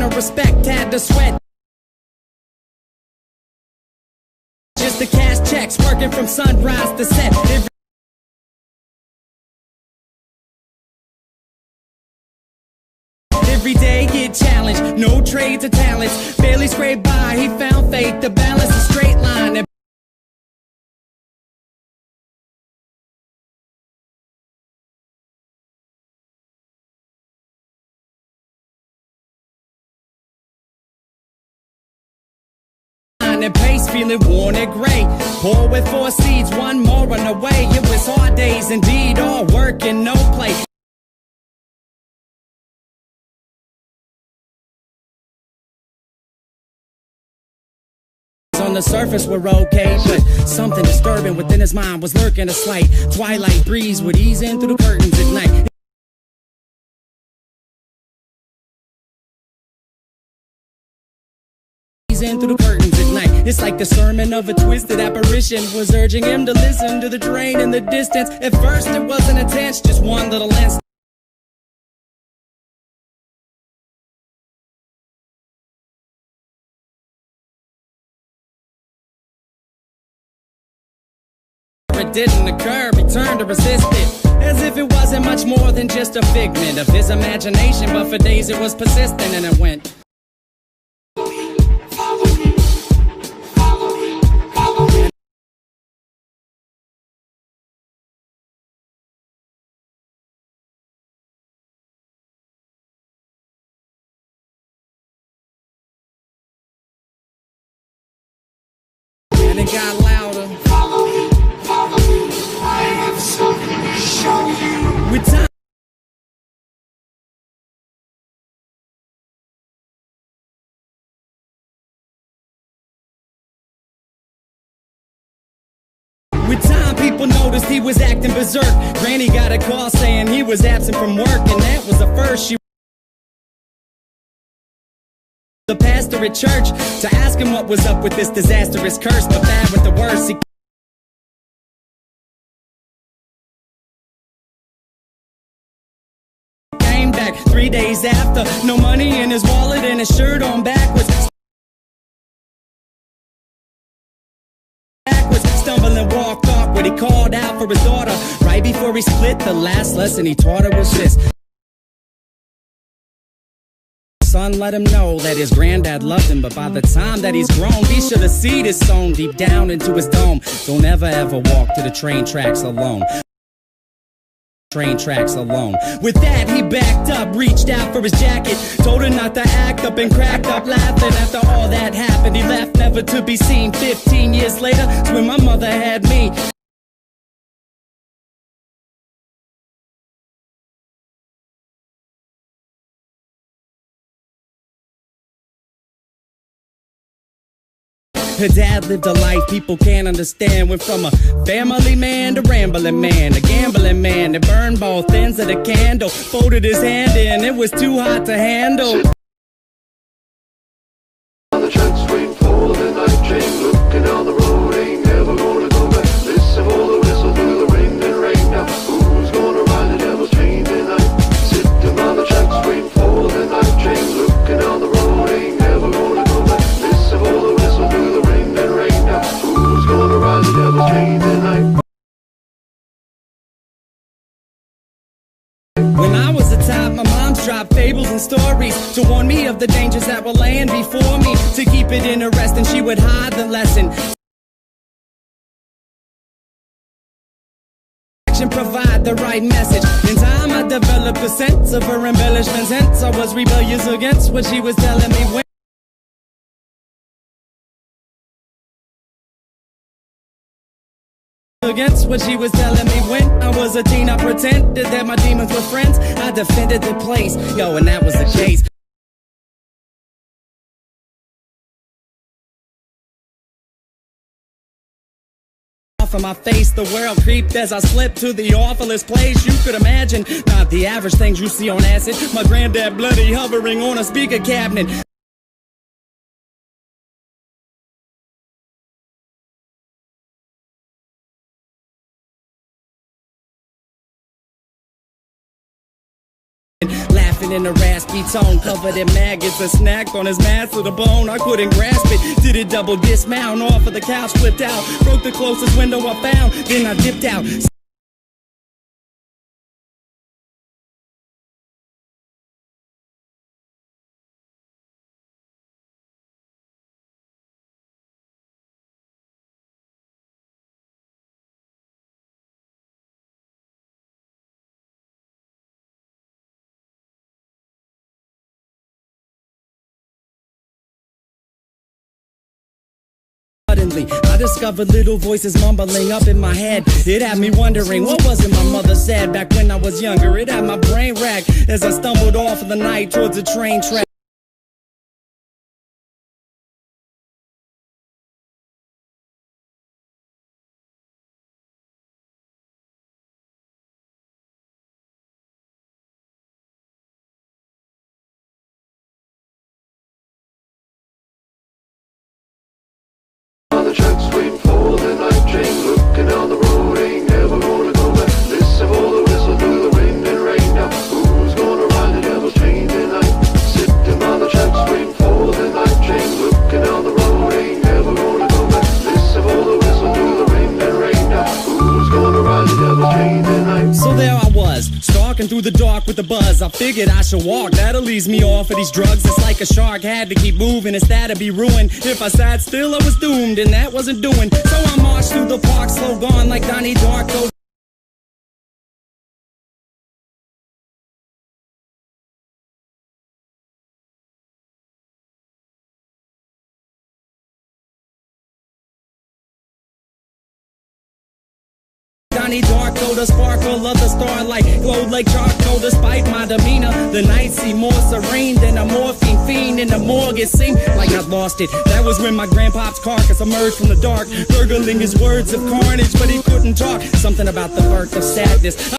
gain her respect, had to sweat just to cash checks, working from sunrise to set. Every day get challenged, no trades or talents. Barely scraped by, he found faith to balance a straight line. And pace, feeling worn and gray. Poor with 4 seeds, one more on the way. It was hard days indeed, all work and no play. On the surface were okay, but something disturbing within his mind was lurking. A slight twilight breeze would ease in through the curtains at night. In through the curtains at night. It's like the sermon of a twisted apparition was urging him to listen to the train in the distance. At first it wasn't intense, just one little instant. It didn't occur, he turned to resist it, as if it wasn't much more than just a figment of his imagination. But for days it was persistent, and it went. And it got louder. Follow me, I have something to show you. With time. With time, people noticed he was acting berserk. Granny got a call saying he was absent from work, and that was the first she. The pastor at church to ask him what was up with this disastrous curse, but bad with the worst. He came back 3 days after, no money in his wallet and his shirt on backwards. Stumbling, walked awkward. He called out for his daughter right before he split. The last lesson he taught her was this: son let him know that his granddad loved him, but by the time that he's grown, be sure the seed is sown deep down into his dome. Don't ever walk to the train tracks alone. Train tracks alone. With that, he backed up, reached out for his jacket, told her not to act up, and cracked up laughing. After all that happened, he left never to be seen. 15 years later, it's when my mother had me. Her dad lived a life people can't understand. Went from a family man to rambling man, a gambling man that burned both ends of the candle. Folded his hand in, it was too hot to handle. On the tracks waiting for the night train, looking down the road, ain't never gonna go back. Listen for the whistle through the rain and rain. Now who's gonna ride the devil's train tonight? Sitting on the tracks waiting for the night train, looking down the road, ain't never gonna go back. Listen for the whistle through the rain and rain. Now who's gonna ride the devil's train tonight? When I was a child, my mom's dropped fables and stories to warn me of the dangers that were laying before me. To keep it interesting, she would hide the lesson and provide the right message. In time, I developed a sense of her embellishments. Hence, I was rebellious against what she was telling me. When against what she was telling me when I was a teen, I pretended that my demons were friends. I defended the place, yo, and that was the case. Off of my face, the world creeped as I slipped to the awfulest place you could imagine. Not the average things you see on acid. My granddad bloody hovering on a speaker cabinet. Laughing speaking in a raspy tone, covered in maggots, a snack on his mask to the bone. I couldn't grasp it, did it double dismount off of the couch, flipped out, broke the closest window I found, then I dipped out. Suddenly, I discovered little voices mumbling up in my head. It had me wondering, what was it my mother said back when I was younger? It had my brain racked as I stumbled off of the night towards the train track. On the tracks waiting for the night train, looking down the road, ain't never gonna go back. Listen for the whistle through the wind and rain. Now who's gonna ride the devil's train tonight? Sitting on the tracks waiting for the night train, looking down the road, ain't never gonna go back. Listen for the whistle through the wind and rain. Now who's gonna ride the devil's train tonight? So there I was, stalking through the dark with the buzz. I figured I should walk, that'll ease me off of these drugs. It's like a shark, had to keep moving, it's that'd be ruined. If I sat still, I was doomed, and that wasn't doing. So I marched through the park, slow gone like Donnie Darko. Donnie Darko, the sparkle of the starlight glowed like charcoal despite my demeanor. The night seemed more serene than a morphine fiend in the morgue. It seemed like I'd lost it. That was when my grandpop's carcass emerged from the dark, gurgling his words of carnage, but he couldn't talk. Something about the birth of sadness.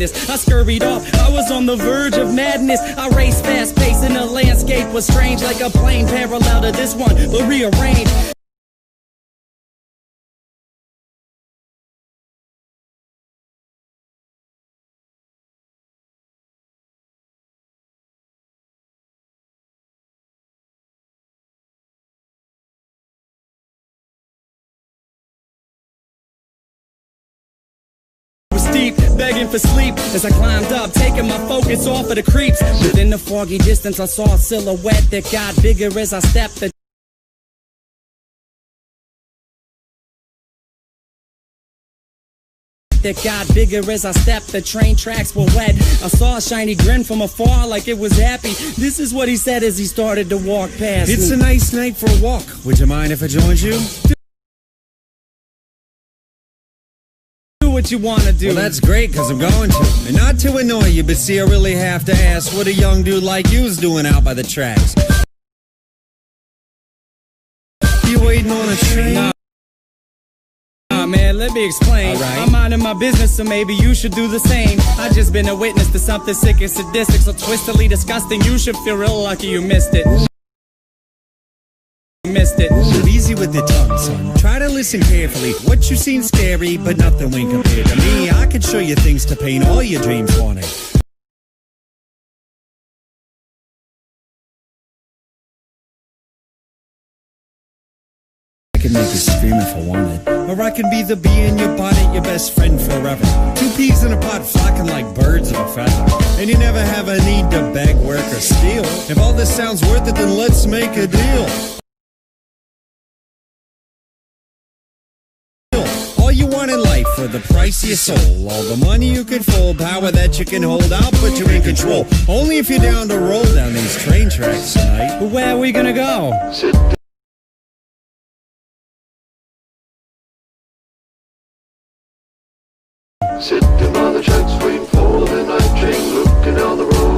I scurried off, I was on the verge of madness. I raced fast paced and the landscape was strange, like a plane parallel to this one, but rearranged. Steep, begging for sleep as I climbed up, taking my focus off of the creeps. Within the foggy distance I saw a silhouette that got bigger as I stepped. That got bigger as I stepped, the train tracks were wet. I saw a shiny grin from afar like it was happy. This is what he said as he started to walk past It's me. a nice night for a walk. Would you mind if I joined you? Do what you wanna do. Well, that's great, cause I'm going to. And not to annoy you, but see, I really have to ask what a young dude like you's doing out by the tracks. You waiting on a train? Man, let me explain. All right. I'm minding my business, so maybe you should do the same. I just been a witness to something sick and sadistic, so twistedly disgusting. You should feel real lucky you missed it. Missed it. Easy with the tongue, son. Try to listen carefully. What you seen's scary, but nothing when compared to me. I could show you things to paint all your dreams haunted. I can make you scream if I wanted. Or I can be the bee in your bonnet, your best friend forever. Two peas in a pot flocking like birds of a feather. And you never have a need to beg, work, or steal. If all this sounds worth it, then let's make a deal. All you want in life for the price of your soul. All the money you can fold, power that you can hold out, but you're in control. Only if you're down to roll down these train tracks tonight. But where are we gonna go? Sit Sitting on the tracks waiting for the night train, looking down the road.